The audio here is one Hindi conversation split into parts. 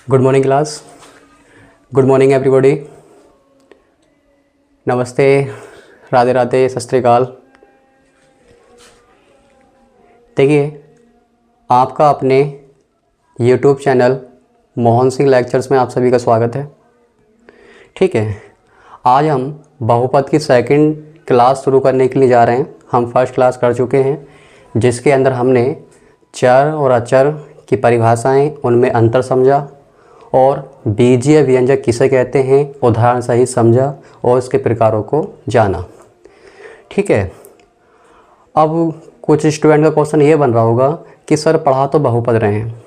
Good morning class. Good morning everybody. नमस्ते, राधे राधे, सत श्री अकाल। देखिए, आपका अपने YouTube channel Mohan Singh lectures में आप सभी का स्वागत है। ठीक है, आज हम बहुपद की सेकंड क्लास शुरू करने के लिए जा रहे हैं। हम फर्स्ट क्लास कर चुके हैं, जिसके अंदर हमने चर और अचर की परिभाषाएं, उनमें अंतर समझा और बीजीय व्यंजक किसे कहते हैं उदाहरण सहित समझा और इसके प्रकारों को जाना। ठीक है, अब कुछ स्टूडेंट का क्वेश्चन ये बन रहा होगा कि सर पढ़ा तो बहुपद रहे हैं,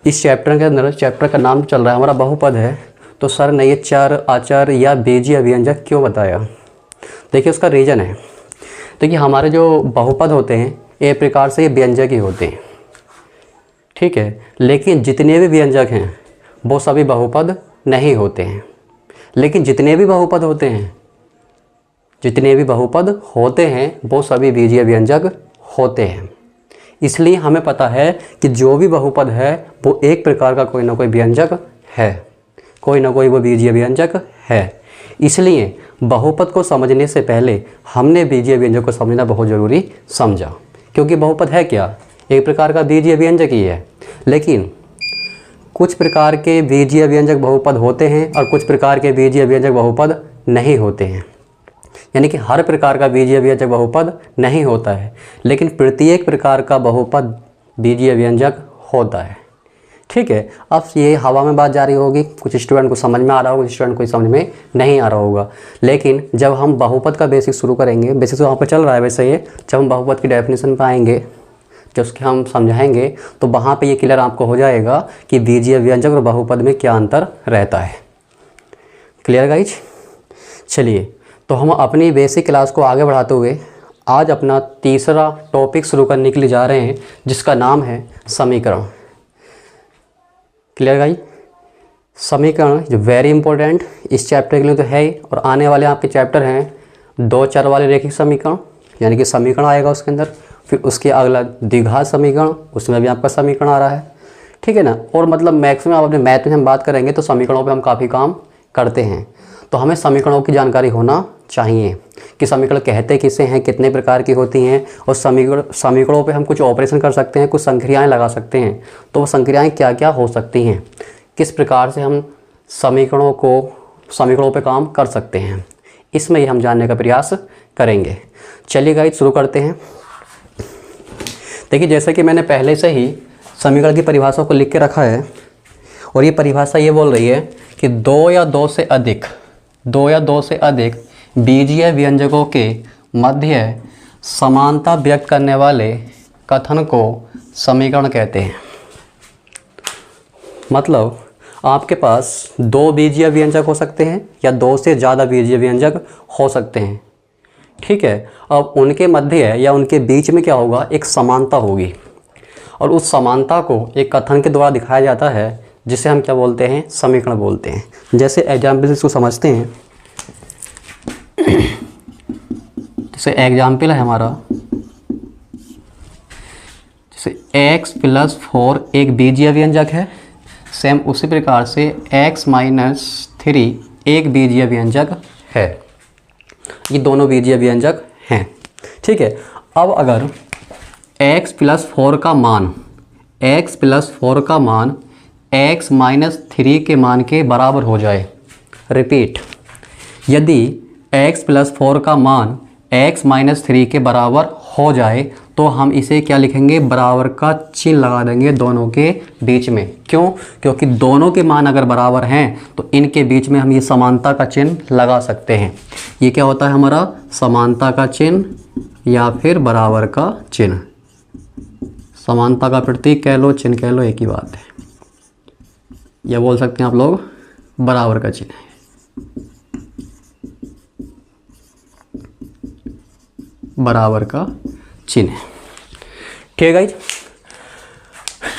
इस चैप्टर के अंदर चैप्टर का नाम चल रहा है हमारा बहुपद है, तो सर ने ये चर अचर या बीजीय व्यंजक क्यों बताया। देखिए, उसका रीज़न है। देखिए, हमारे जो बहुपद होते हैं एक प्रकार से ये व्यंजक ही होते हैं। ठीक है, लेकिन जितने भी व्यंजक हैं वो सभी बहुपद नहीं होते हैं। लेकिन जितने भी बहुपद होते हैं वो सभी बीजीय व्यंजक होते हैं। इसलिए हमें पता है कि जो भी बहुपद है वो एक प्रकार का कोई ना कोई व्यंजक है, कोई ना कोई वो बीजीय व्यंजक है। इसलिए बहुपद को समझने से पहले हमने बीजीय व्यंजक को समझना बहुत ज़रूरी समझा, क्योंकि बहुपद है क्या, एक प्रकार का बीजीय व्यंजक ही है। लेकिन कुछ प्रकार के बीजीय व्यंजक बहुपद होते हैं और कुछ प्रकार के बीजीय व्यंजक बहुपद नहीं होते हैं। यानी कि हर प्रकार का बीजीय व्यंजक बहुपद नहीं होता है, लेकिन प्रत्येक प्रकार का बहुपद बीजीय व्यंजक होता है। ठीक है, अब ये हवा में बात जारी होगी, कुछ स्टूडेंट को समझ में आ रहा होगा, कुछ स्टूडेंट को समझ में नहीं आ रहा होगा। लेकिन जब हम बहुपद का बेसिक शुरू करेंगे, बेसिक तो वहाँ पर चल रहा है वैसे ये, जब हम बहुपद की डेफिनेशन पर आएंगे, जब उसके हम समझाएंगे तो वहाँ पे ये क्लियर आपको हो जाएगा कि बीजीय व्यंजक और बहुपद में क्या अंतर रहता है। Clear guys? चलिए, तो हम अपनी बेसिक क्लास को आगे बढ़ाते हुए आज अपना तीसरा टॉपिक शुरू करने के लिए जा रहे हैं, जिसका नाम है समीकरण। Clear guys? समीकरण जो वेरी इंपॉर्टेंट इस चैप्टर के लिए तो है ही, और आने वाले आपके चैप्टर हैं दो चर वाले रैखिक समीकरण, यानी कि समीकरण आएगा उसके अंदर, फिर उसके अगला द्विघात समीकरण, उसमें भी आपका समीकरण आ रहा है। ठीक है ना, और मतलब मैक्सिमम आप अपने मैथ में हम बात करेंगे तो समीकरणों पे हम काफ़ी काम करते हैं, तो हमें समीकरणों की जानकारी होना चाहिए कि समीकरण कहते किसे हैं, कितने प्रकार की होती हैं, और समीकरणों पे हम कुछ ऑपरेशन कर सकते हैं, कुछ संक्रियाएँ लगा सकते हैं, तो वो संक्रियाएँ क्या क्या हो सकती हैं, किस प्रकार से हम समीकरणों पे काम कर सकते हैं, इसमें ही हम जानने का प्रयास करेंगे। चलिए गाइस, शुरू करते हैं। देखिए, जैसे कि मैंने पहले से ही समीकरण की परिभाषा को लिख के रखा है, और ये परिभाषा ये बोल रही है कि दो या दो से अधिक बीजीय व्यंजकों के मध्य समानता व्यक्त करने वाले कथन को समीकरण कहते हैं। मतलब आपके पास दो बीजीय व्यंजक हो सकते हैं या दो से ज़्यादा बीजीय व्यंजक हो सकते हैं। ठीक है, अब उनके मध्य या उनके बीच में क्या होगा, एक समानता होगी, और उस समानता को एक कथन के द्वारा दिखाया जाता है, जिसे हम क्या बोलते हैं, समीकरण बोलते हैं। जैसे एग्जाम्पल इसको समझते हैं। जैसे एग्जाम्पल है हमारा, जैसे x + 4 एक बीजीय व्यंजक है, सेम उसी प्रकार से x - 3 एक बीजीय व्यंजक है। ये दोनों बीजीय व्यंजक हैं। ठीक है, अब अगर x + 4 का मान x - 3 के मान के बराबर हो जाए। रिपीट, यदि x + 4 का मान x - 3 के बराबर हो जाए तो हम इसे क्या लिखेंगे, बराबर का चिन्ह लगा देंगे दोनों के बीच में। क्यों? क्योंकि दोनों के मान अगर बराबर हैं तो इनके बीच में हम ये समानता का चिन्ह लगा सकते हैं। ये क्या होता है हमारा, समानता का चिन्ह या फिर बराबर का चिन्ह। समानता का प्रतीक कह लो, चिन्ह कह लो, एक ही बात है। यह बोल सकते हैं आप लोग बराबर का चिन्ह है। बराबर का चिन्ह। ठीक है गाइज,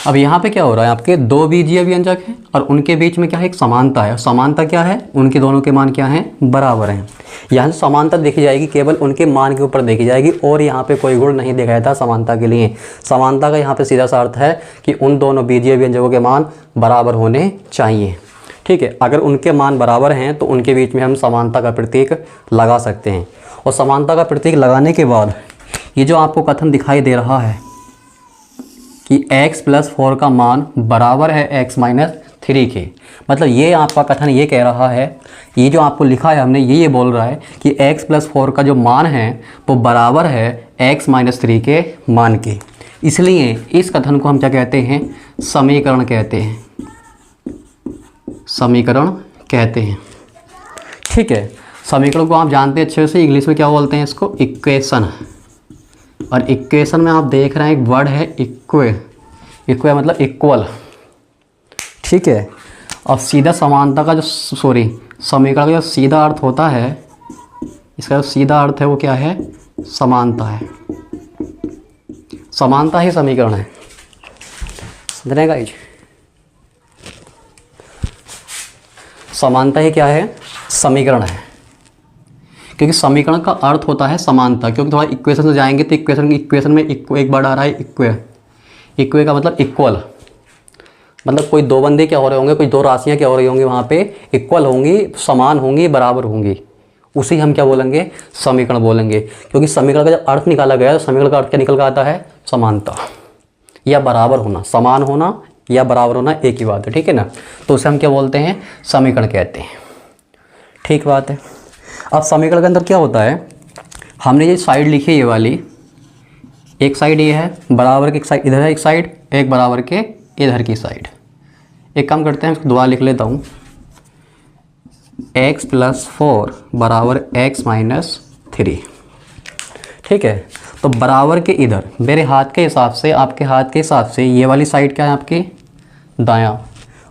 अब यहाँ पे क्या हो रहा है, आपके दो बीजीय व्यंजक हैं और उनके बीच में क्या है, एक समानता है। समानता क्या है, उनके दोनों के मान क्या हैं, बराबर हैं। यहाँ से समानता देखी जाएगी केवल उनके मान के ऊपर देखी जाएगी और यहाँ पे कोई गुण नहीं देखा जाता समानता के लिए। समानता का यहाँ पे सीधा सा अर्थ है कि उन दोनों बीजीय व्यंजकों के मान बराबर होने चाहिए। ठीक है, अगर उनके मान बराबर हैं तो उनके बीच में हम समानता का प्रतीक लगा सकते हैं। और समानता का प्रतीक लगाने के बाद ये जो आपको कथन दिखाई दे रहा है कि x+4 का मान बराबर है x-3 के, मतलब ये आपका कथन ये कह रहा है, ये जो आपको लिखा है हमने ये बोल रहा है कि x+4 का जो मान है वो बराबर है x-3 के मान के। इसलिए इस कथन को हम क्या कहते हैं, समीकरण कहते हैं, समीकरण कहते हैं। ठीक है, समीकरण को आप जानते हैं अच्छे से, इंग्लिश में क्या बोलते हैं इसको, इक्वेशन। और इक्वेशन में आप देख रहे हैं एक वर्ड है इक्वे, इक्वे मतलब इक्वल। ठीक है, अब सीधा समानता का जो समीकरण का जो सीधा अर्थ होता है, इसका जो सीधा अर्थ है वो क्या है, समानता है। समानता ही समीकरण है, समझ रहे गाइस। समानता ही क्या है, समीकरण है, क्योंकि समीकरण का अर्थ होता है समानता। क्योंकि थोड़ा इक्वेशन से जाएंगे तो इक्वेशन में एक वर्ड आ रहा है इक्वे, इक्वे का मतलब इक्वल, मतलब कोई दो बंदे क्या हो रहे होंगे, कोई दो राशियां क्या हो रही होंगी वहाँ पे, इक्वल होंगी, समान होंगी, बराबर होंगी, उसी हम क्या बोलेंगे, समीकरण बोलेंगे। क्योंकि समीकरण का जब अर्थ निकाला गया तो समीकरण का अर्थ क्या निकल कर आता है, समानता या बराबर होना। समान होना या बराबर होना एक ही बात है, ठीक है ना। तो उसे हम क्या बोलते हैं, समीकरण कहते हैं। ठीक बात है। अब समीकरण के अंदर क्या होता है, हमने ये साइड लिखी है, ये वाली एक साइड ये है, बराबर की एक साइड इधर है, एक साइड एक बराबर के इधर की साइड। एक काम करते हैं, इसको दोबारा लिख लेता हूँ, x+4 बराबर x-3। ठीक है, तो बराबर के इधर मेरे हाथ के हिसाब से, आपके हाथ के हिसाब से ये वाली साइड क्या है आपकी, दायां,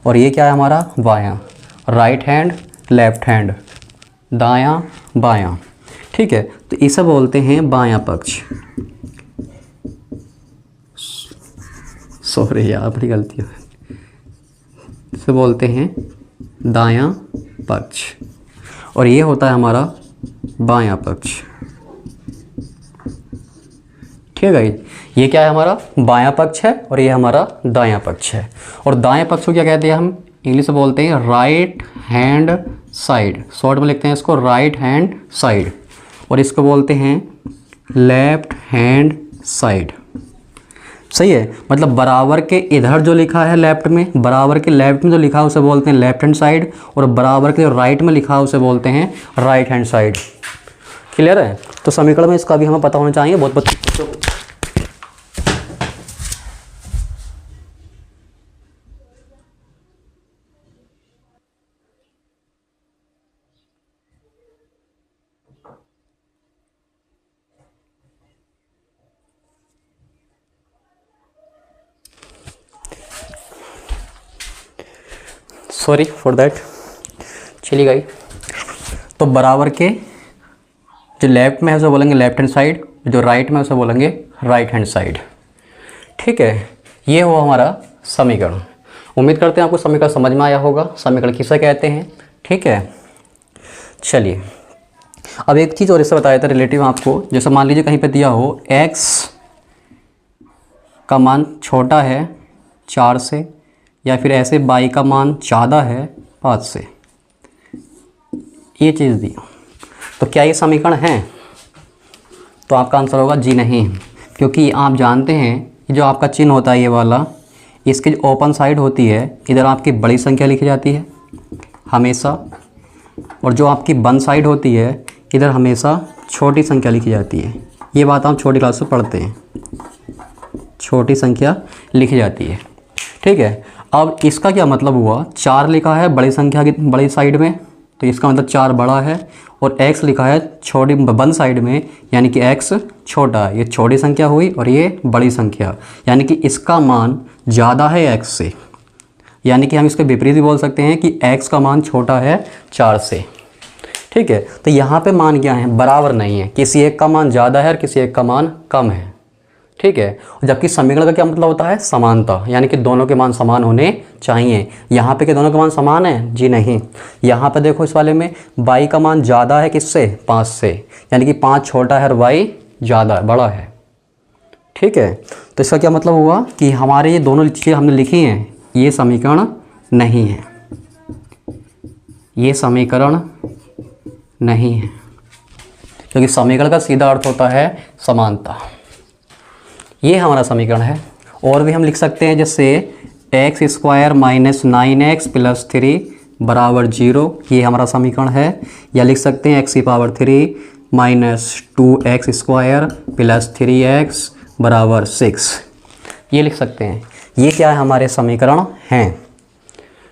और ये क्या है हमारा, बायां। राइट हैंड लेफ्ट हैंड, दायां बायां। ठीक है, तो इसे बोलते हैं बायां पक्ष। सॉरी यार, बड़ी गलती है, इसे बोलते हैं दायां पक्ष, और ये होता है हमारा बायां पक्ष। ठीक है, ये क्या है, हमारा बायां पक्ष है और ये हमारा दायां पक्ष है। और दाएं पक्ष को क्या कहते हैं, हम इंग्लिश में बोलते हैं राइट हैंड साइड, शॉर्ट में लिखते हैं इसको राइट हैंड साइड, और इसको बोलते हैं लेफ्ट हैंड साइड। सही है, मतलब बराबर के इधर जो लिखा है लेफ्ट में, बराबर के लेफ्ट में जो लिखा है उसे बोलते हैं लेफ्ट हैंड साइड, और बराबर के राइट में लिखा है उसे बोलते हैं राइट हैंड साइड। क्लियर है। तो समीकरण में इसका भी हमें पता होना चाहिए, बहुत बच्चों को। Sorry for that. चलिए गाइस, तो बराबर के जो लेफ्ट में है उसे बोलेंगे लेफ्ट हैंड साइड, जो राइट में उसे बोलेंगे राइट हैंड साइड। ठीक है, ये हुआ हमारा समीकरण। उम्मीद करते हैं आपको समीकरण समझ में आया होगा, समीकरण किसे कहते हैं। ठीक है, चलिए अब एक चीज़ और इससे बताया था रिलेटिव आपको, जैसे मान लीजिए कहीं पे दिया हो x का मान छोटा है 4 से, या फिर ऐसे y का मान ज़्यादा है 5 से, ये चीज़ दी, तो क्या ये समीकरण है? तो आपका आंसर होगा जी नहीं, क्योंकि आप जानते हैं जो आपका चिन्ह होता है ये वाला, इसकी जो ओपन साइड होती है इधर आपकी बड़ी संख्या लिखी जाती है हमेशा, और जो आपकी बंद साइड होती है इधर हमेशा छोटी संख्या लिखी जाती है। ये बात हम छोटी क्लास में पढ़ते हैं, छोटी संख्या लिखी जाती है। ठीक है, अब इसका क्या मतलब हुआ, 4 लिखा है बड़ी संख्या की बड़ी साइड में, तो इसका मतलब 4 बड़ा है, और x लिखा है छोटी बंद साइड में, यानी कि x छोटा है। ये छोटी संख्या हुई और ये बड़ी संख्या, यानी कि इसका मान ज़्यादा है x से, यानी कि हम इसके विपरीत भी बोल सकते हैं कि x का मान छोटा है 4 से। ठीक है, तो यहाँ पे मान क्या है, बराबर नहीं है, किसी एक का मान ज़्यादा है और किसी एक का मान कम है। ठीक है। जबकि समीकरण का क्या मतलब होता है, समानता, यानी कि दोनों के मान समान होने चाहिए। यहाँ पे के दोनों के मान समान है जी नहीं। यहाँ पे देखो इस वाले में y का मान ज़्यादा है किससे, 5 से, यानी कि 5 छोटा है और y ज़्यादा है, बड़ा है। ठीक है, तो इसका क्या मतलब हुआ कि हमारे ये दोनों चीज़ें हमने लिखी हैं, ये समीकरण नहीं है, ये समीकरण नहीं है, क्योंकि समीकरण का सीधा अर्थ होता है समानता। ये हमारा समीकरण है। और भी हम लिख सकते हैं, जैसे x square minus 9x plus 3 बराबर 0, ये हमारा समीकरण है। या लिख सकते हैं एक्स की power 3 minus 2x square plus 3x बराबर 6, ये लिख सकते हैं। ये क्या है, हमारे समीकरण हैं।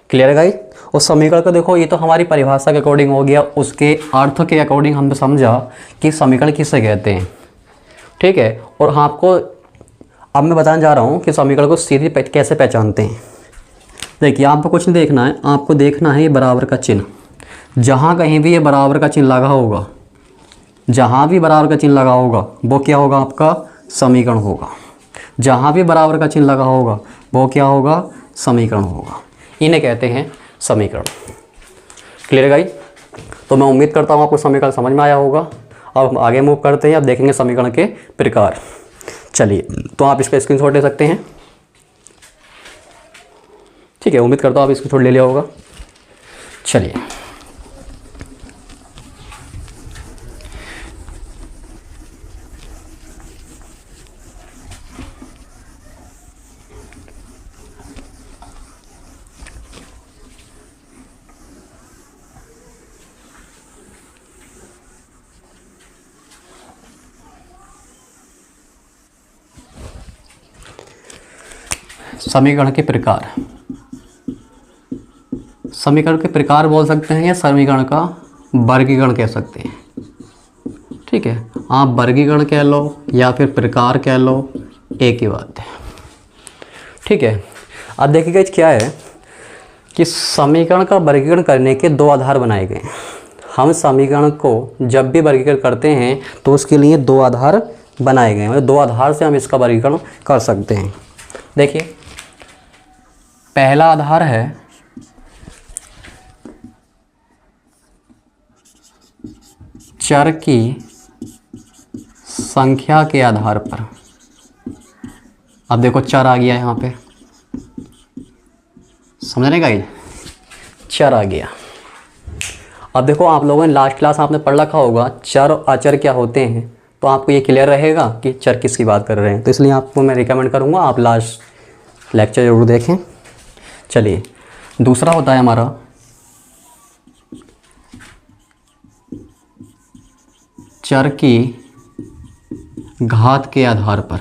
क्लियर है गाइस। उस समीकरण को देखो, ये तो हमारी परिभाषा के अकॉर्डिंग हो गया, उसके अर्थ के अकॉर्डिंग हमने समझा कि समीकरण किसे कहते हैं। ठीक है, और हाँ, आपको अब मैं बताने जा रहा हूँ कि समीकरण को सीधे कैसे पहचानते हैं। देखिए, आपको कुछ नहीं देखना है, आपको देखना है ये बराबर का चिन्ह। जहाँ कहीं भी ये बराबर का चिन्ह लगा होगा, जहाँ भी बराबर का चिन्ह लगा होगा वो क्या होगा, आपका समीकरण होगा। जहाँ भी बराबर का चिन्ह लगा होगा वो क्या होगा, समीकरण होगा। इन्हें कहते हैं समीकरण। Clear guys. तो मैं उम्मीद करता हूँ आपको समीकरण समझ में आया होगा। अब हम आगे मूव करते हैं, अब देखेंगे समीकरण के प्रकार। चलिए, तो आप इसका स्क्रीनशॉट ले सकते हैं। ठीक है, उम्मीद करता हूँ आप स्क्रीनशॉट ले लिया होगा। चलिए, समीकरण के प्रकार। समीकरण के प्रकार बोल सकते हैं या समीकरण का वर्गीकरण कह सकते हैं। ठीक है, आप वर्गीकरण कह लो या फिर प्रकार कह लो, एक ही बात है। ठीक है, अब देखिएगा क्या है कि समीकरण का वर्गीकरण करने के दो आधार बनाए गए हैं। हम समीकरण को जब भी वर्गीकरण करते हैं तो उसके लिए दो आधार बनाए गए हैं, मतलब दो आधार से हम इसका वर्गीकरण कर सकते हैं। देखिए, पहला आधार है चर की संख्या के आधार पर। अब देखो चर आ गया यहाँ पे, समझने का ये चर आ गया। अब देखो, आप लोगों ने लास्ट क्लास आपने पढ़ रखा होगा चर और अचर क्या होते हैं, तो आपको ये क्लियर रहेगा कि चर किसकी बात कर रहे हैं। तो इसलिए आपको मैं रिकमेंड करूँगा आप लास्ट लेक्चर जरूर देखें। चलिए, दूसरा होता है हमारा चर की घात के आधार पर।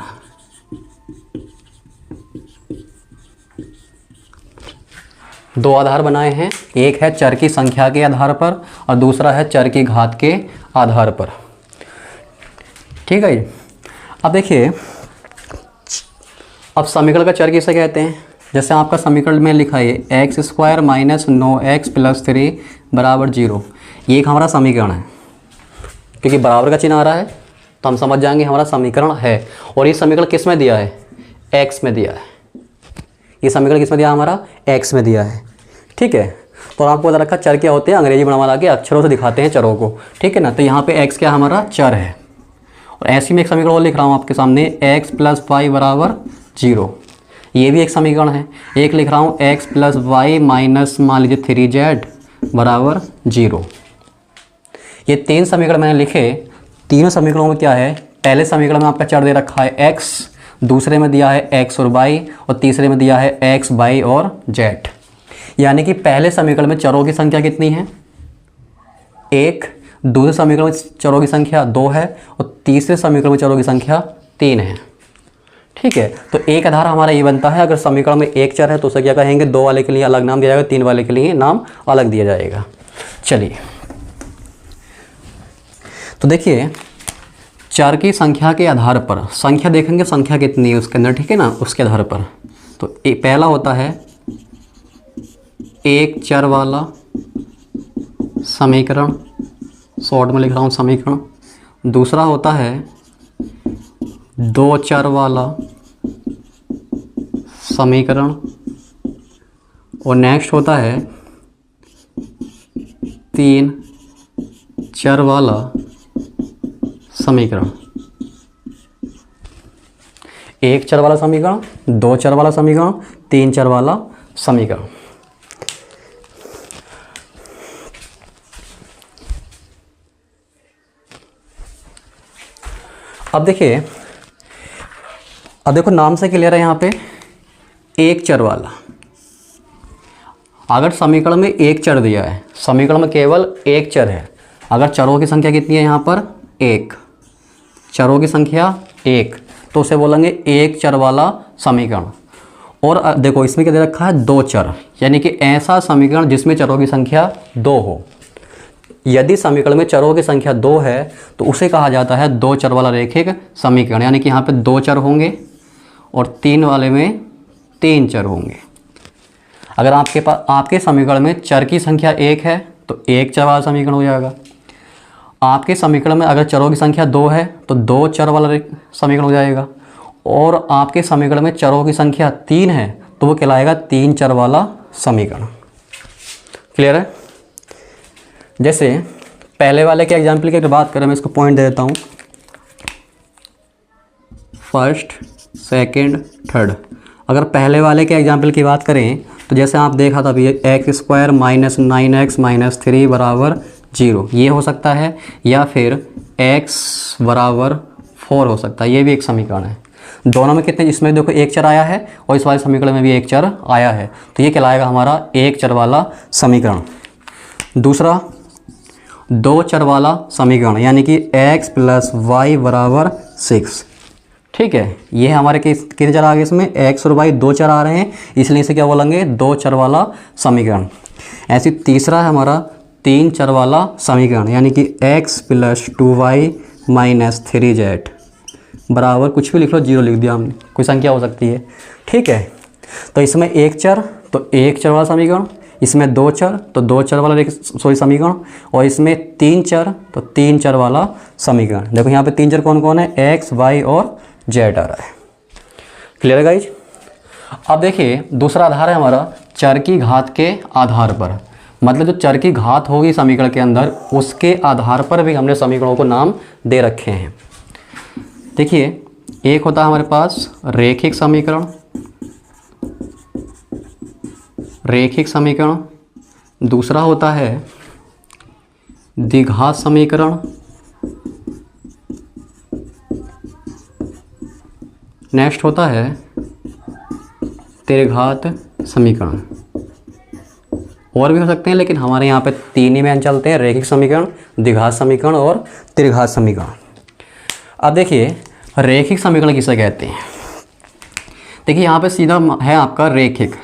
दो आधार बनाए हैं, एक है चर की संख्या के आधार पर और दूसरा है चर की घात के आधार पर। ठीक है। अब देखिए, अब समीकरण का चर किसे कहते हैं। जैसे आपका समीकरण में लिखा है x square minus 9x plus 3 बराबर 0, ये एक हमारा समीकरण है। क्योंकि बराबर का चिन्ह आ रहा है तो हम समझ जाएंगे हमारा समीकरण है। और ये समीकरण किस में दिया है, x में दिया है। ये समीकरण किस में दिया, हमारा x में दिया है। ठीक है, तो आपको बता रखा चर क्या होते हैं, अंग्रेजी बना के अक्षरों से दिखाते हैं चरों को। ठीक है ना, तो यहाँ पे x क्या हमारा चर है। और ऐसे में एक समीकरण और लिख रहा हूँ आपके सामने, x प्लस वाई बराबर 0, ये भी एक समीकरण है। एक लिख रहा हूँ x प्लस वाई माइनस मान लीजिए 3z बराबर 0। ये तीन समीकरण मैंने लिखे। तीनों समीकरणों में क्या है, पहले समीकरण में आपका चर दे रखा है x, दूसरे में दिया है x और y, और तीसरे में दिया है x, y और z। यानी कि पहले समीकरण में चरों की संख्या कितनी है, 1, दूसरे समीकरण में चरों की संख्या 2 है और तीसरे समीकरण में चरों की संख्या 3 है। ठीक है, तो एक आधार हमारा ये बनता है, अगर समीकरण में एक चर है तो उसे क्या कहेंगे, 2 वाले के लिए अलग नाम दिया जाएगा, 3 वाले के लिए नाम अलग दिया जाएगा। चलिए, तो देखिए, चर की संख्या के आधार पर संख्या देखेंगे, संख्या कितनी है उसके अंदर, ठीक है ना, उसके आधार पर। तो पहला होता है एक चर वाला समीकरण, शॉर्ट में लिख रहा हूँ समीकरण। दूसरा होता है दो चर वाला समीकरण, और नेक्स्ट होता है तीन चर वाला समीकरण। एक चर वाला समीकरण, दो चर वाला समीकरण, तीन चर वाला समीकरण। अब देखिए, अब देखो नाम से क्लियर है यहाँ पे एक चर वाला। अगर समीकरण में एक चर दिया है, समीकरण में केवल एक चर है, अगर चरों की संख्या कितनी है यहाँ पर एक, चरों की संख्या एक, तो उसे बोलेंगे एक चर वाला समीकरण। और देखो इसमें क्या दे रखा है, दो चर, यानी कि ऐसा समीकरण जिसमें चरों की संख्या दो हो। यदि समीकरण में चरों की संख्या दो है तो उसे कहा जाता है दो चर वाला रैखिक समीकरण, यानी कि यहाँ पे दो चर होंगे और तीन वाले में तीन चर होंगे। अगर आपके समीकरण में चर की संख्या एक है तो एक चर वाला समीकरण हो जाएगा। आपके समीकरण में अगर चरों की संख्या दो है तो दो चर वाला समीकरण हो जाएगा। और आपके समीकरण में चरों की संख्या तीन है तो वो कहलाएगा तीन चर वाला समीकरण। क्लियर है? जैसे पहले वाले के एग्जाम्पल की अगर बात करें, मैं इसको पॉइंट दे देता हूँ, फर्स्ट, सेकंड, थर्ड। अगर पहले वाले के एग्जाम्पल की बात करें तो जैसे आप देखा था अभी, x square minus 9x minus 3 बराबर 0, ये हो सकता है, या फिर x बराबर 4 हो सकता है। ये भी एक समीकरण है। दोनों में कितने, इसमें देखो एक चर आया है और इस वाले समीकरण में भी एक चर आया है, तो ये कहलाएगा हमारा एक चर वाला समीकरण। दूसरा, दो चर वाला समीकरण, यानी कि x प्लस वाई बराबर 6। ठीक है, ये हमारे कितने चर आ गए, इसमें x और y दो चर आ रहे हैं, इसलिए इसे क्या बोलेंगे, दो चर वाला समीकरण। ऐसे तीसरा है हमारा तीन चर वाला समीकरण, यानी कि x plus 2y minus 3z बराबर, कुछ भी लिख लो, 0 लिख दिया हमने, कोई संख्या हो सकती है। ठीक है, तो इसमें एक चर तो एक चर वाला समीकरण, इसमें दो चर तो दो चर वाला समीकरण, और इसमें तीन चर तो तीन चर वाला समीकरण। देखो यहाँ पे तीन चर कौन कौन है, x, y और z आ रहा है। क्लियर है गाइज? अब देखिए दूसरा आधार है हमारा चर की घात के आधार पर, मतलब जो चर की घात होगी समीकरण के अंदर उसके आधार पर भी हमने समीकरणों को नाम दे रखे हैं। देखिए, एक होता है हमारे पास रैखिक समीकरण, रैखिक समीकरण। दूसरा होता है द्विघात समीकरण। नेक्स्ट होता है त्रिघात समीकरण। और भी हो सकते हैं, लेकिन हमारे यहाँ पे तीन ही में चलते हैं, रैखिक समीकरण, द्विघात समीकरण और त्रिघात समीकरण। अब देखिए रैखिक समीकरण किसे कहते हैं। देखिए यहाँ पे सीधा है आपका रैखिक,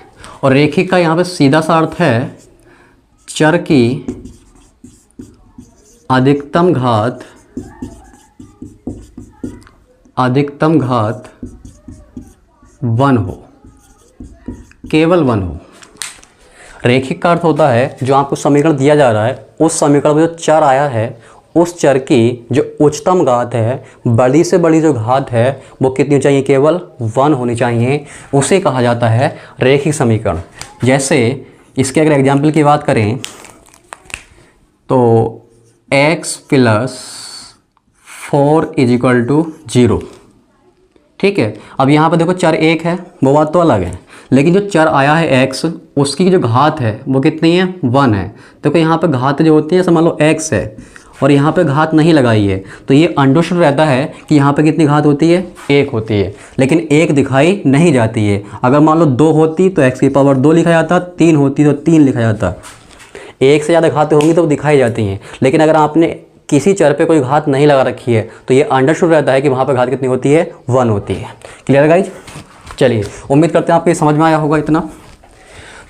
और रैखिक का यहाँ पे सीधा सा अर्थ है चर की अधिकतम घात 1 हो, केवल 1 हो। रैखिक का अर्थ होता है जो आपको समीकरण दिया जा रहा है उस समीकरण में जो चर आया है उस चर की जो उच्चतम घात है, बड़ी से बड़ी जो घात है वो कितनी चाहिए, केवल 1 होनी चाहिए, उसे कहा जाता है रैखिक समीकरण। जैसे इसके अगर एग्जाम्पल की बात करें तो x प्लस 4 इजिकल टू 0। ठीक है, अब यहाँ पर देखो चर एक है, वो बात तो अलग है, लेकिन जो चर आया है x उसकी जो घात है वो कितनी है, 1 है। देखो यहाँ पे घात जो होती है, जैसे मान लो x है और यहाँ पे घात नहीं लगाई है, तो ये अंडरस्टूड रहता है कि यहाँ पे कितनी घात होती है, 1 होती है, लेकिन 1 दिखाई नहीं जाती है। अगर मान लो 2 होती तो x की पावर 2 लिखा जाता, 3 होती तो 3 लिखा जाता। एक से ज़्यादा घातें होंगी तो दिखाई जाती हैं, लेकिन अगर आपने किसी चर पे कोई घात नहीं लगा रखी है तो ये अंडरस्टूड रहता है कि वहाँ पर घात कितनी होती है, 1 होती है। Clear guys? चलिए, उम्मीद करते हैं आपको ये समझ में आया होगा इतना।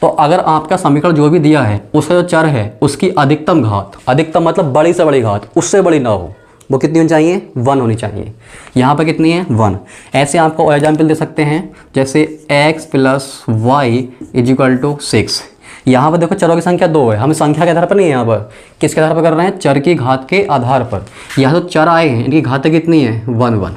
तो अगर आपका समीकरण जो भी दिया है उसका जो चर है उसकी अधिकतम घात, अधिकतम मतलब बड़ी से बड़ी घात, उससे बड़ी ना हो, वो कितनी होनी चाहिए, 1 होनी चाहिए। यहाँ पर कितनी है, 1। ऐसे आपको एग्जाम्पल दे सकते हैं, जैसे x plus y equal to 6। यहाँ पर देखो चरों की संख्या 2 है, हम संख्या के आधार पर नहीं है, यहाँ पर किसके आधार पर कर रहे हैं, चर की घात के आधार पर। यहाँ तो चर आए हैं, इनकी घातें कितनी है, 1 1।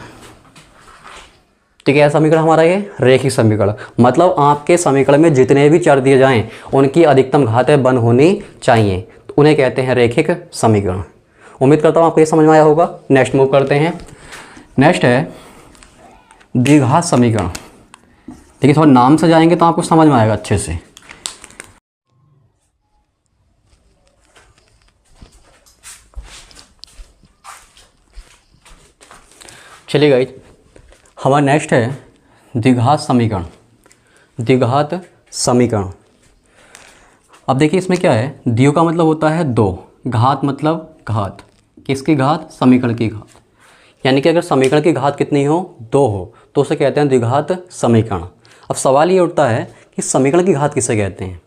तो क्या समीकरण हमारा ये रेखिक समीकरण, मतलब आपके समीकरण में जितने भी चर दिए जाएं उनकी अधिकतम घातें वन होनी चाहिए, तो उन्हें कहते हैं रेखिक समीकरण। उम्मीद करता हूँ आपको ये समझ में आया होगा। नेक्स्ट मूव करते हैं। नेक्स्ट है द्विघात समीकरण। देखिए थोड़ा नाम से जाएंगे तो आपको समझ में आएगा अच्छे से। चलिए गाइस, हमारा नेक्स्ट है द्विघात समीकरण। द्विघात समीकरण। अब देखिए इसमें क्या है, द्वि का मतलब होता है दो, घात मतलब घात। किसकी घात? समीकरण की घात। यानी कि अगर समीकरण की घात कितनी हो? दो हो, तो उसे कहते हैं द्विघात समीकरण। अब सवाल ये उठता है कि समीकरण की घात किसे कहते हैं?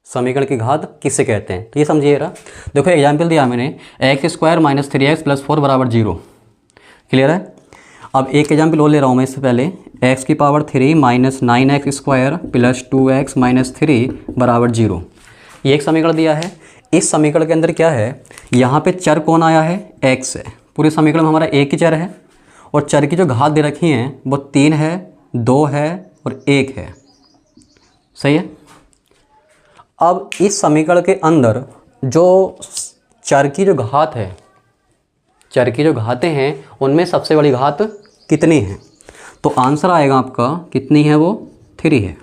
समीकरण की घात किसे कहते हैं? तो ये समझिएगा। देखो एग्जाम्पल दिया मैंने, x² - 3x + 4 = 0। क्लियर है? अब एक एग्जाम्पल और ले रहा हूँ मैं इससे पहले, x⁻³ - 9x² + 2x - 3 = 0। ये एक समीकरण दिया है। इस समीकरण के अंदर क्या है, यहाँ पे चर कौन आया है? x है। पूरे समीकरण में हमारा एक ही चर है और चर की जो घात दे रखी हैं वो 3 है, 2 है और 1 है। सही है? अब इस समीकरण के अंदर जो चर की जो घात है, चर की जो घातें हैं उनमें सबसे बड़ी घात कितनी है? तो आंसर आएगा आपका कितनी है? वो 3 है।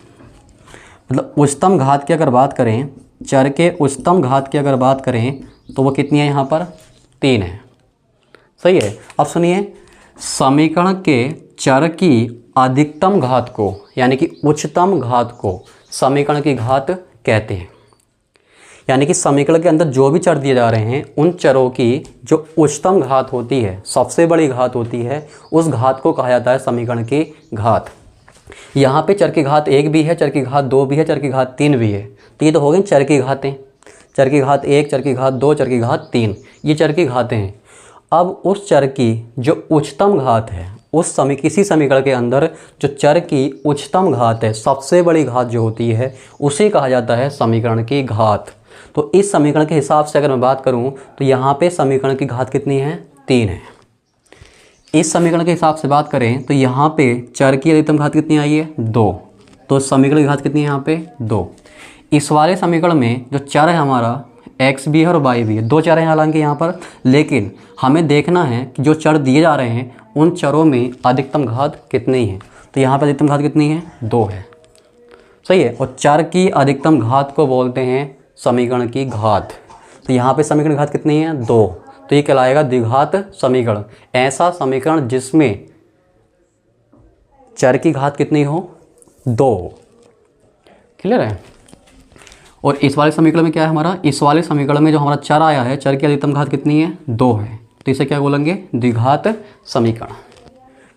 मतलब उच्चतम घात की अगर बात करें, चर के उच्चतम घात की अगर बात करें तो वो कितनी है? यहाँ पर 3 है। सही है? अब सुनिए, समीकरण के चर की अधिकतम घात को यानी कि उच्चतम घात को समीकरण की घात कहते हैं। यानी कि समीकरण के अंदर जो भी चर दिए जा रहे हैं उन चरों की जो उच्चतम घात होती है, सबसे बड़ी घात होती है, उस घात को कहा जाता है समीकरण की घात। यहाँ पे चर की घात 1 भी है, चर की घात 2 भी है, चर की घात 3 भी है। तो ये तो हो गई चर की घातें। चर की घात 1, चर की घात 2, चर की घात 3, ये चर की घातें हैं। अब उस चर की जो उच्चतम घात है, उस किसी समीकरण के अंदर जो चर की उच्चतम घात है, सबसे बड़ी घात जो होती है, उसे कहा जाता है समीकरण की घात। तो इस समीकरण के हिसाब से अगर मैं बात करूं तो यहाँ पे समीकरण की घात कितनी है? 3 है। इस समीकरण के हिसाब से बात करें तो यहाँ पे चर की अधिकतम घात कितनी आई है? 2। तो समीकरण की घात कितनी है यहाँ पे? 2। इस वाले समीकरण में जो चर है हमारा x भी है और y भी है, 2 चर हैं हालांकि यहाँ पर, लेकिन हमें देखना है कि जो चर दिए जा रहे हैं उन चरों में अधिकतम घात कितनी है। तो यहाँ पर अधिकतम घात कितनी है? 2 है। सही है? और चर की अधिकतम घात को बोलते हैं समीकरण की घात। तो यहाँ पे समीकरण की घात कितनी है? 2। तो ये कहलाएगा द्विघात समीकरण। ऐसा समीकरण जिसमें चर की घात कितनी हो? 2। क्लियर है? और इस वाले समीकरण में क्या है हमारा? इस वाले समीकरण में जो हमारा चर आया है, चर की अधिकतम घात कितनी है? 2 है। तो इसे क्या बोलेंगे? द्विघात समीकरण।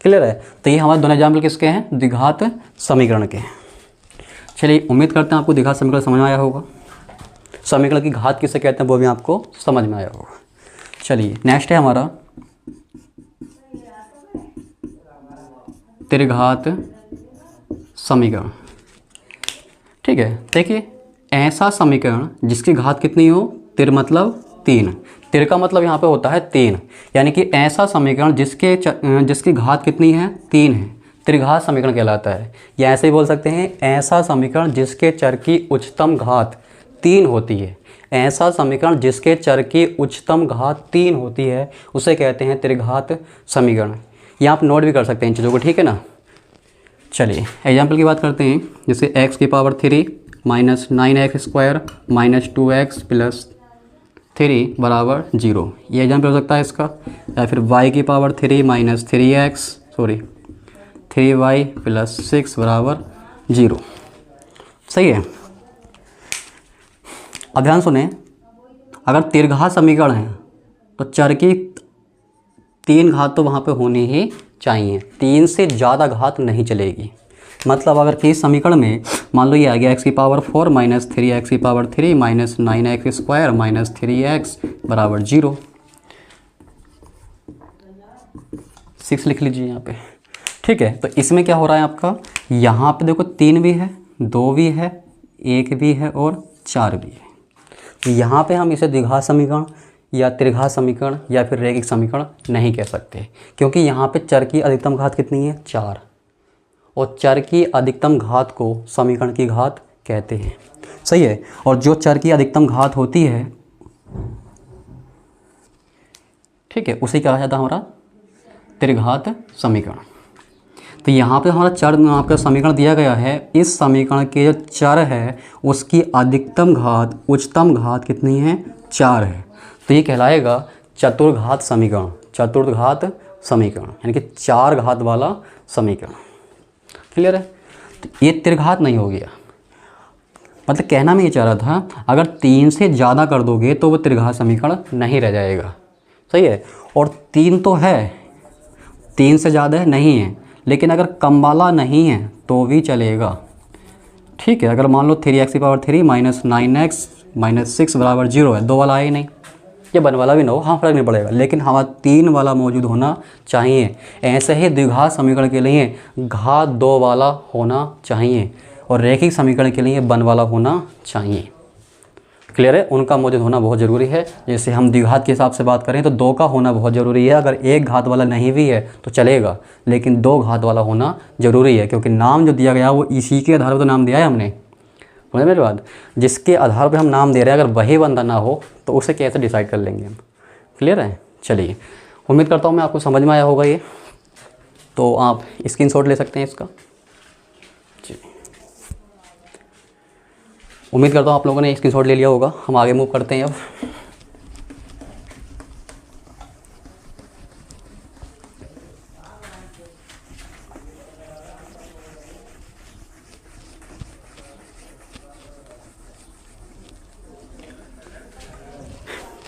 क्लियर है? तो ये हमारे दोनों एग्जाम्पल किसके हैं? द्विघात समीकरण के। चलिए, उम्मीद करते हैं आपको द्विघात समीकरण समझ में आया होगा। समीकरण की घात किसे कहते हैं वो भी आपको समझ में आया होगा। चलिए, नेक्स्ट है हमारा त्रिघात समीकरण। ठीक है? देखिए, ऐसा समीकरण जिसकी घात कितनी हो? तिर मतलब 3। तिर का मतलब यहाँ पे होता है 3। यानी कि ऐसा समीकरण जिसकी घात कितनी है? 3 है, त्रिघात समीकरण कहलाता है। या ऐसे ही बोल सकते हैं, ऐसा समीकरण जिसके चर की उच्चतम घात 3 होती है। ऐसा समीकरण जिसके चर की उच्चतम घात 3 होती है उसे कहते हैं त्रिघात समीकरण। यहाँ आप नोट भी कर सकते हैं इन चीज़ों को। ठीक है ना? चलिए, एग्जाम्पल की बात करते हैं। जैसे x⁻³ - 9x² - 2x + 3 = 0। ये एग्जाम्पल हो सकता है इसका। या फिर y⁻³ - 3y + 6 = 0। सही है? अब ध्यान सुने, अगर त्रिघात समीकरण है तो चर की 3 घात तो वहाँ पे होनी ही चाहिए। 3 से ज़्यादा घात नहीं चलेगी। मतलब अगर किसी समीकरण में मान लो ये आ गया x⁻⁴ - 3x⁻³ - 9x² - 3x = 0। 6 लिख लीजिए यहाँ पे। ठीक है? तो इसमें क्या हो रहा है आपका? यहाँ पे देखो 3 भी है, 2 भी है, 1 भी है और 4 भी है। यहाँ पे हम इसे द्विघात समीकरण या त्रिघात समीकरण या फिर रैखिक समीकरण नहीं कह सकते, क्योंकि यहाँ पे चर की अधिकतम घात कितनी है? 4। और चर की अधिकतम घात को समीकरण की घात कहते हैं। सही है। और जो चर की अधिकतम घात होती है, ठीक है, उसे क्या कहा जाता है हमारा त्रिघात समीकरण। तो यहाँ पे हमारा चर आपका समीकरण दिया गया है। इस समीकरण के जो चर है उसकी अधिकतम घात उच्चतम घात कितनी है? 4 है। तो ये कहलाएगा चतुर्घात समीकरण। चतुर्घात समीकरण यानी कि 4 घात वाला समीकरण। क्लियर है? तो ये त्रिघात नहीं हो गया। मतलब कहना मैं ये चाह रहा था, अगर 3 से ज़्यादा कर दोगे तो वो त्रिघात समीकरण नहीं रह जाएगा। सही है। और 3 तो है, 3 से ज़्यादा है नहीं है, लेकिन अगर कम वाला नहीं है तो भी चलेगा। ठीक है। अगर मान लो 3x⁻³ - 9x - 6 = 0 है, 2 वाला है ही नहीं, ये 1 वाला भी ना हो, हाँ फर्क नहीं पड़ेगा, लेकिन हमारा 3 वाला मौजूद होना चाहिए। ऐसे ही द्विघात समीकरण के लिए घात 2 वाला होना चाहिए और रैखिक समीकरण के लिए 1 वाला होना चाहिए। क्लियर है? उनका मौजूद होना बहुत ज़रूरी है। जैसे हम द्विघात के हिसाब से बात करें तो 2 का होना बहुत ज़रूरी है। अगर 1 घात वाला नहीं भी है तो चलेगा, लेकिन 2 घात वाला होना ज़रूरी है, क्योंकि नाम जो दिया गया वो इसी के आधार पर तो नाम दिया है हमने। समझ मेरी बात? जिसके आधार पर हम नाम दे रहे हैं, अगर वही बंदा ना हो तो उसे कैसे डिसाइड कर लेंगे हम? क्लियर है? चलिए, उम्मीद करता हूँ मैं आपको समझ में आया होगा ये। तो आप स्क्रीनशॉट ले सकते हैं इसका। उम्मीद करता हूँ आप लोगों ने स्क्रीनशॉट ले लिया होगा। हम आगे मूव करते हैं अब।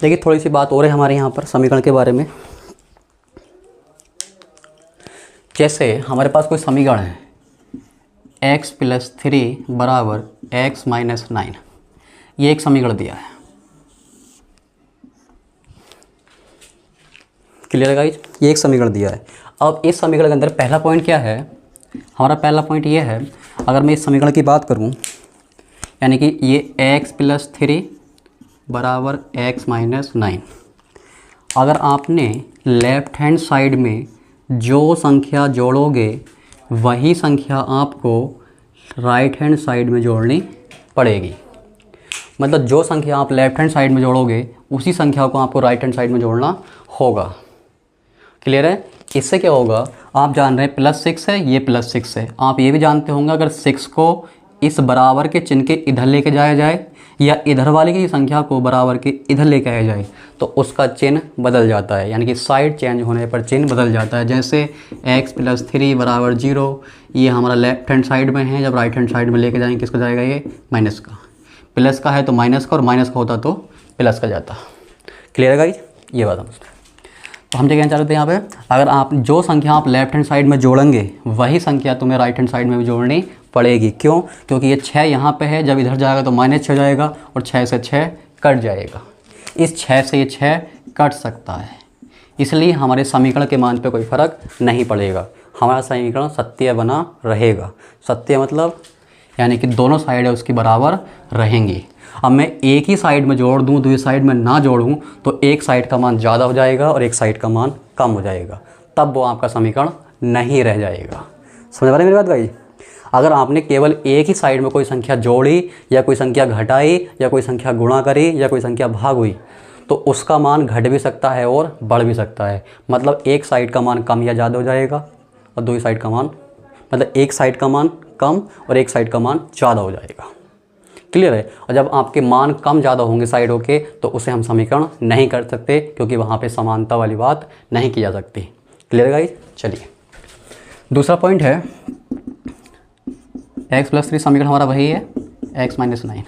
देखिए, थोड़ी सी बात और है हमारे यहाँ पर समीकरण के बारे में। जैसे हमारे पास कोई समीकरण है x + 3 = x - 9, ये एक समीकरण दिया है। क्लियर है गाइज? ये एक समीकरण दिया है। अब इस समीकरण के अंदर पहला पॉइंट क्या है? हमारा पहला पॉइंट ये है, अगर मैं इस समीकरण की बात करूं, यानी कि ये x + 3 = x - 9, अगर आपने लेफ्ट हैंड साइड में जो संख्या जोड़ोगे वही संख्या आपको राइट हैंड साइड में जोड़नी पड़ेगी। मतलब जो संख्या आप लेफ्ट हैंड साइड में जोड़ोगे उसी संख्या को आपको राइट हैंड साइड में जोड़ना होगा। क्लियर है? इससे क्या होगा? आप जान रहे हैं +6 है, ये +6 है। आप ये भी जानते होंगे अगर 6 को इस बराबर के चिन्ह के इधर लेके जाया जाए या इधर वाले की संख्या को बराबर के इधर लेके आया जाए तो उसका चिन्ह बदल जाता है, यानी कि साइड चेंज होने पर चिन्ह बदल जाता है। जैसे x + 3 = 0, ये हमारा लेफ्ट हैंड साइड में है, जब राइट हैंड साइड में लेके जाएंगे किसका जाएगा? ये माइनस का। प्लस का है तो माइनस का, और माइनस का होता तो प्लस का जाता। क्लियर है गाइस? ये बात समझते हैं। तो हम क्या कहना चाह रहे थे यहाँ पे, अगर आप जो संख्या आप लेफ्ट हैंड साइड में जोड़ेंगे वही संख्या तुम्हें राइट हैंड साइड में भी जोड़नी पड़ेगी। क्यों? क्योंकि ये 6 यहाँ पे है, जब इधर जाएगा तो -6 जाएगा और 6 से 6 कट जाएगा। इस 6 से ये 6 कट सकता है, इसलिए हमारे समीकरण के मान पे कोई फ़र्क नहीं पड़ेगा। हमारा समीकरण सत्य बना रहेगा। सत्य मतलब यानी कि दोनों साइड है उसकी बराबर रहेंगी। अब मैं एक ही साइड में जोड़ दूँ, दूसरी साइड में ना जोड़ूँ तो एक साइड का मान ज़्यादा हो जाएगा और एक साइड का मान कम हो जाएगा, तब वो आपका समीकरण नहीं रह जाएगा। समझ पा रहे मेरी बात भाई? अगर आपने केवल एक ही साइड में कोई संख्या जोड़ी या कोई संख्या घटाई या कोई संख्या गुणा करी या कोई संख्या भाग हुई तो उसका मान घट भी सकता है और बढ़ भी सकता है। मतलब एक साइड का मान कम या ज़्यादा हो जाएगा और दूसरी साइड का मान, मतलब एक साइड का मान कम और एक साइड का मान ज़्यादा हो जाएगा। क्लियर है? और जब आपके मान कम ज़्यादा होंगे साइडों के तो उसे हम समीकरण नहीं कर सकते, क्योंकि वहाँ पे समानता वाली बात नहीं की जा सकती। क्लियर है गाइस? चलिए, दूसरा पॉइंट है x + 3 समीकरण हमारा वही है x - 9।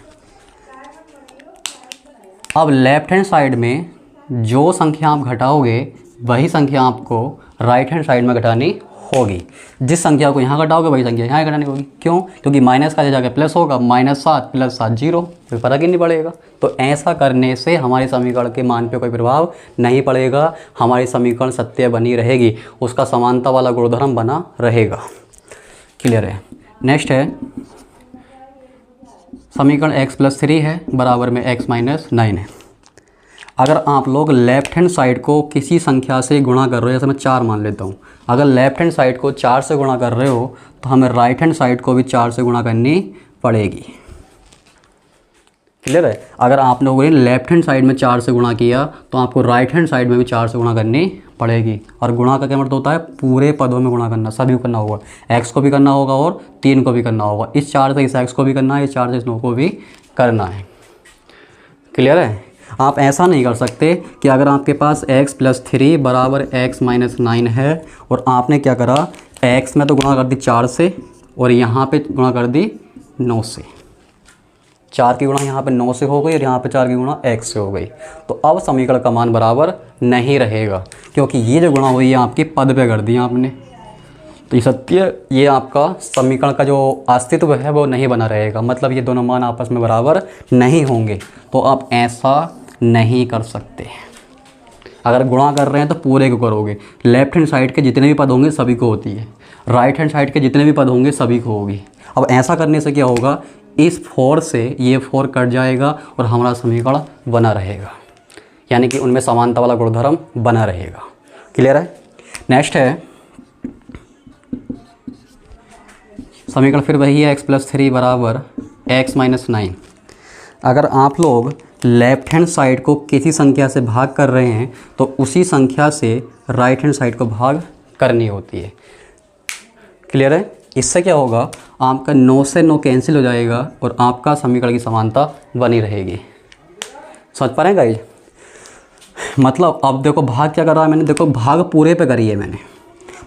अब लेफ्ट हैंड साइड में जो संख्या आप घटाओगे वही संख्या आपको राइट हैंड साइड में घटानी होगी। जिस संख्या को यहाँ घटाओगे वही संख्या यहाँ घटानी होगी। क्यों? क्योंकि माइनस का जाकर प्लस होगा, -7 + 7 0, कोई फर्क ही नहीं पड़ेगा। तो ऐसा करने से हमारे समीकरण के मान पे कोई प्रभाव नहीं पड़ेगा। हमारी समीकरण सत्य बनी रहेगी, उसका समानता वाला गुणधर्म बना रहेगा। क्लियर है? नेक्स्ट है समीकरण x + 3 है बराबर में x - 9 है। अगर आप लोग लेफ्ट हैंड साइड को किसी संख्या से गुणा कर रहे हो, जैसे मैं 4 मान लेता हूँ, अगर लेफ्ट हैंड साइड को 4 से गुणा कर रहे हो तो हमें राइट हैंड साइड को भी 4 से गुणा करनी पड़ेगी। क्लियर है? अगर आप लोगों ने लेफ्ट हैंड साइड में 4 से गुणा किया तो आपको राइट हैंड साइड में भी 4 से गुणा करनी पड़ेगी। और गुणा का क्या मतलब होता है? पूरे पदों में गुणा करना, सभी को करना होगा, x को भी करना होगा और 3 को भी करना होगा। इस 4 से इस x को भी करना है, इस 4 से इस 9 को भी करना है। क्लियर है? आप ऐसा नहीं कर सकते कि अगर आपके पास x + 3 बराबर x - 9 है और आपने क्या करा, x में तो गुणा कर दी 4 से और यहाँ पे गुणा कर दी 9 से। 4 की गुणा यहाँ पे 9 से हो गई और यहाँ पे 4 की गुणा x से हो गई। तो अब समीकरण का मान बराबर नहीं रहेगा, क्योंकि ये जो गुणा हुई है आपकी पद पे कर दी आपने। तो ये सत्य, ये आपका समीकरण का जो अस्तित्व है वो नहीं बना रहेगा, मतलब ये दोनों मान आपस में बराबर नहीं होंगे। तो आप ऐसा नहीं कर सकते। अगर गुणा कर रहे हैं तो पूरे को करोगे। लेफ्ट हैंड साइड के जितने भी पद होंगे सभी को होती है, राइट हैंड साइड के जितने भी पद होंगे सभी को होगी। अब ऐसा करने से क्या होगा, इस 4 से ये 4 कट जाएगा और हमारा समीकरण बना रहेगा, यानी कि उनमें समानता वाला गुणधर्म बना रहेगा। क्लियर है? नेक्स्ट है समीकरण, फिर वही है x + 3 बराबर x - 9। अगर आप लोग लेफ्ट हैंड साइड को किसी संख्या से भाग कर रहे हैं तो उसी संख्या से राइट हैंड साइड को भाग करनी होती है। क्लियर है? इससे क्या होगा, आपका 9 से 9 कैंसिल हो जाएगा और आपका समीकरण की समानता बनी रहेगी। समझ पा रहे हैं गाइस? मतलब अब देखो भाग क्या कर रहा है मैंने, देखो भाग पूरे पे करी है मैंने,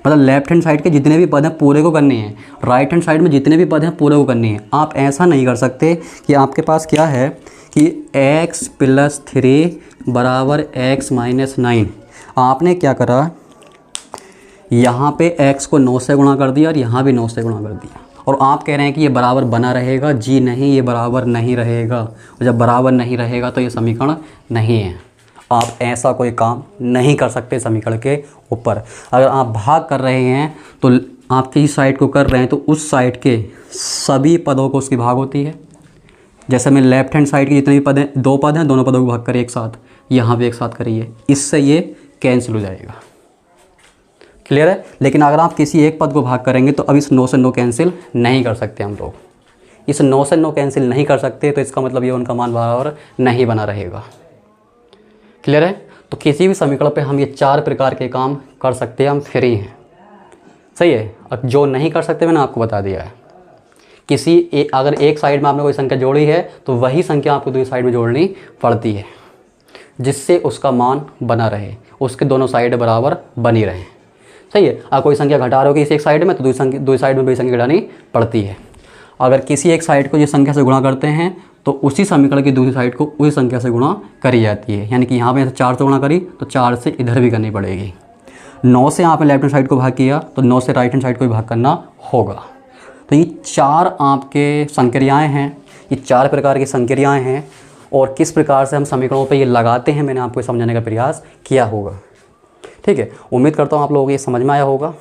मतलब लेफ्ट हैंड साइड के जितने भी पद हैं पूरे को करने हैं, राइट हैंड साइड में जितने भी पद हैं पूरे को करनी है। आप ऐसा नहीं कर सकते कि आपके पास क्या है कि x + 3 बराबर x - 9। आपने क्या करा, यहाँ पे x को 9 से गुणा कर दिया और यहाँ भी 9 से गुणा कर दिया, और आप कह रहे हैं कि ये बराबर बना रहेगा। जी नहीं, ये बराबर नहीं रहेगा। और जब बराबर नहीं रहेगा तो ये समीकरण नहीं है। आप ऐसा कोई काम नहीं कर सकते समीकरण के ऊपर। अगर आप भाग कर रहे हैं तो आप किसी साइड को कर रहे हैं तो उस साइड के सभी पदों को उसकी भाग होती है। जैसे मैं लेफ्ट हैंड साइड के जितने भी पद हैं, 2 पद हैं, दोनों पदों को भाग करिए एक साथ, यहाँ भी एक साथ करिए, इससे ये कैंसिल हो जाएगा। क्लियर है? लेकिन अगर आप किसी एक पद को भाग करेंगे तो अब इस 9 से 9 कैंसिल नहीं कर सकते हम लोग। इस 9 से 9 कैंसिल नहीं कर सकते तो इसका मतलब ये उनका मान बराबर नहीं बना रहेगा। क्लियर है? तो किसी भी समीकरण पे हम ये 4 प्रकार के काम कर सकते हैं, हम फ्री हैं। सही है? अब जो नहीं कर सकते मैंने आपको बता दिया है। अगर एक साइड में आपने कोई संख्या जोड़ी है तो वही संख्या आपको दूसरी साइड में जोड़नी पड़ती है, जिससे उसका मान बना रहे, उसके दोनों साइड बराबर बनी रहें। सही है? अगर कोई संख्या घटा रहे हो किसी एक साइड में तो दूसरी साइड में भी संख्या घटानी पड़ती है। अगर किसी एक साइड को जिस संख्या से गुणा करते हैं तो उसी समीकरण की दूसरी साइड को उसी संख्या से गुणा करी जाती है। यानी कि यहाँ पे 4 से गुणा करी तो 4 से इधर भी करनी पड़ेगी। 9 से आपने लेफ्ट हैंड साइड को भाग किया तो 9 से राइट हैंड साइड को भी भाग करना होगा। तो ये 4 आपके संक्रियाएँ हैं, ये 4 प्रकार की संक्रियाएँ हैं। और किस प्रकार से हम समीकरणों पे ये लगाते हैं मैंने आपको समझाने का प्रयास किया होगा। ठीक है? उम्मीद करता हूँ आप लोगों को ये समझ में आया होगा।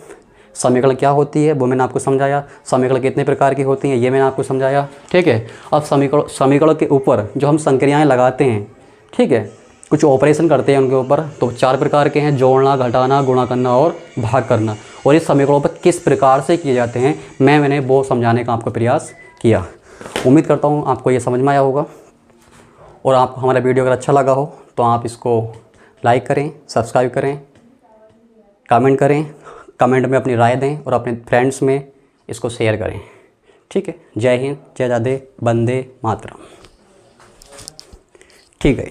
समीकरण क्या होती है वो मैंने आपको समझाया, समीकरण कितने प्रकार की होती हैं ये मैंने आपको समझाया। ठीक है? अब समीकरण के ऊपर जो हम संक्रियाएँ लगाते हैं, ठीक है, कुछ ऑपरेशन करते हैं उनके ऊपर, तो 4 प्रकार के हैं, जोड़ना, घटाना, गुणा करना और भाग करना। और इस समीकरणों पर किस प्रकार से किए जाते हैं मैंने वो समझाने का आपको प्रयास किया। उम्मीद करता हूँ आपको ये समझ में आया होगा। और आपको हमारा वीडियो अगर अच्छा लगा हो तो आप इसको लाइक करें, सब्सक्राइब करें, कमेंट करें, कमेंट में अपनी राय दें और अपने फ्रेंड्स में इसको शेयर करें। ठीक है? जय हिंद, जय राधे, वंदे मातरम। ठीक है।